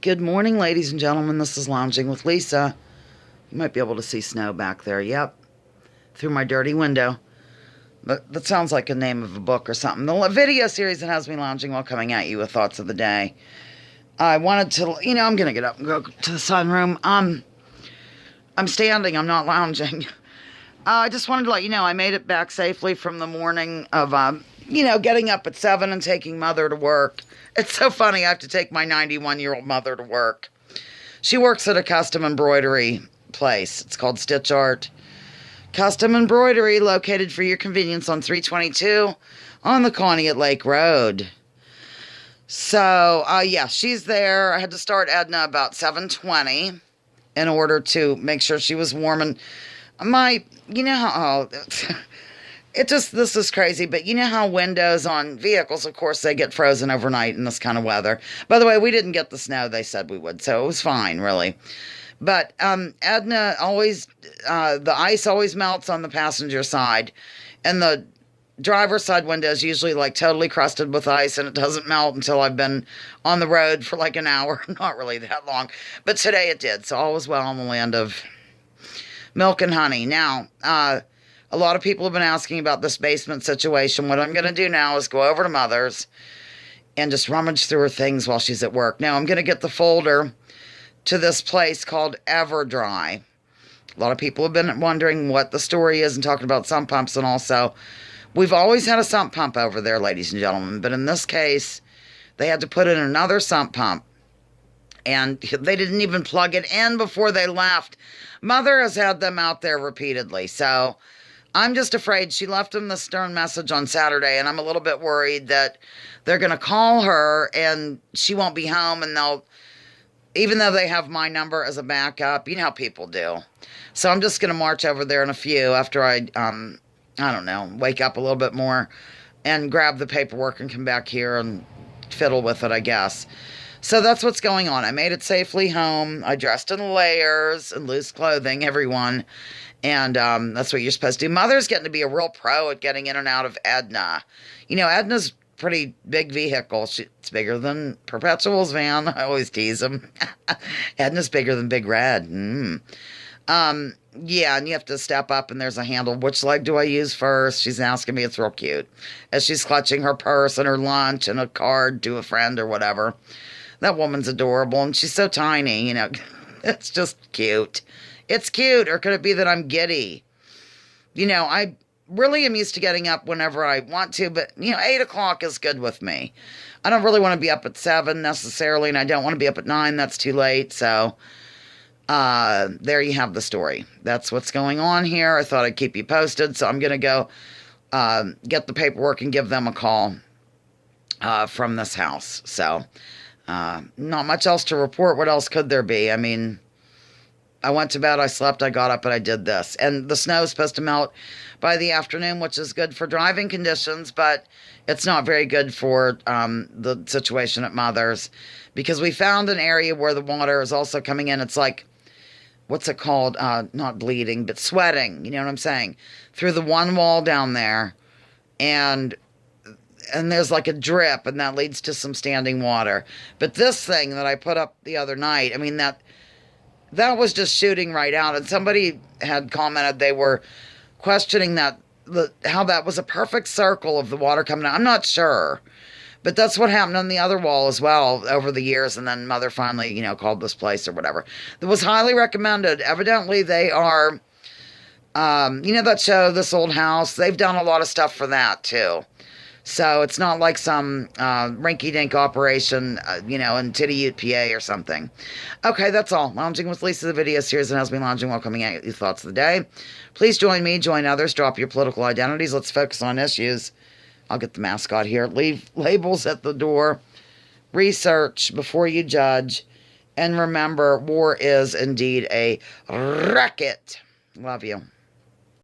Good morning, ladies and gentlemen. This is Lounging with Lisa. You might be able to see snow back there. Yep, through my dirty window. That sounds like a name of a book or something. The video series that has me lounging while coming at you with thoughts of the day. I wanted to, I'm going to get up and go to the sunroom. I'm standing. I'm not lounging. I just wanted to let you know I made it back safely from the morning of, getting up at 7 and taking Mother to work. It's so funny. I have to take my 91-year-old mother to work. She works at a custom embroidery place. It's called Stitch Art. Custom embroidery located for your convenience on 322 on the Conneaut Lake Road. So, she's there. I had to start Edna about 7:20 in order to make sure she was warm. And this is crazy, but you know how windows on vehicles, of course, they get frozen overnight in this kind of weather. By the way, we didn't get the snow they said we would, so it was fine, really. But Edna always, the ice always melts on the passenger side, and the driver's side window is usually like totally crusted with ice, and it doesn't melt until I've been on the road for like an hour. Not really that long, but today it did, so all was well in the land of milk and honey. Now, a lot of people have been asking about this basement situation. What I'm going to do now is go over to Mother's and just rummage through her things while she's at work. Now, I'm going to get the folder to this place called Everdry. A lot of people have been wondering what the story is and talking about sump pumps and all. So we've always had a sump pump over there, ladies and gentlemen. But in this case, they had to put in another sump pump. And they didn't even plug it in before they left. Mother has had them out there repeatedly. So I'm just afraid. She left them the stern message on Saturday. And I'm a little bit worried that they're going to call her and she won't be home. And even though they have my number as a backup, you know how people do. So I'm just going to march over there in a few after I wake up a little bit more and grab the paperwork and come back here and fiddle with it, I guess. So that's what's going on. I made it safely home. I dressed in layers and loose clothing, everyone. And that's what you're supposed to do. Mother's getting to be a real pro at getting in and out of Edna. Edna's pretty big vehicle. It's bigger than Perpetual's van. I always tease him. Edna's bigger than Big Red. And you have to step up and there's a handle. Which leg do I use first? She's asking me. It's real cute. As she's clutching her purse and her lunch and a card to a friend or whatever. That woman's adorable and she's so tiny, It's just cute. It's cute. Or could it be that I'm giddy? I really am used to getting up whenever I want to, but 8 o'clock is good with me. I don't really want to be up at 7 necessarily, and I don't want to be up at 9. That's too late. So there you have the story. That's what's going on here. I thought I'd keep you posted, so I'm going to go get the paperwork and give them a call from this house. So not much else to report. What else could there be? I mean, I went to bed, I slept, I got up, and I did this. And the snow is supposed to melt by the afternoon, which is good for driving conditions, but it's not very good for the situation at Mother's, because we found an area where the water is also coming in. It's like, what's it called? Not bleeding, but sweating. You know what I'm saying? Through the one wall down there, and there's like a drip, and that leads to some standing water. But this thing that I put up the other night, I mean, that was just shooting right out. And somebody had commented they were questioning how that was a perfect circle of the water coming out. I'm not sure. But that's what happened on the other wall as well over the years. And then Mother finally, called this place or whatever. It was highly recommended. Evidently they are, that show, This Old House. They've done a lot of stuff for that too. So it's not like some rinky-dink operation, in Titty Ute, PA or something. Okay, that's all. Lounging with Lisa, the video series that has me lounging while coming at you thoughts of the day. Please join me, join others, drop your political identities. Let's focus on issues. I'll get the mascot here. Leave labels at the door. Research before you judge. And remember, war is indeed a racket. Love you.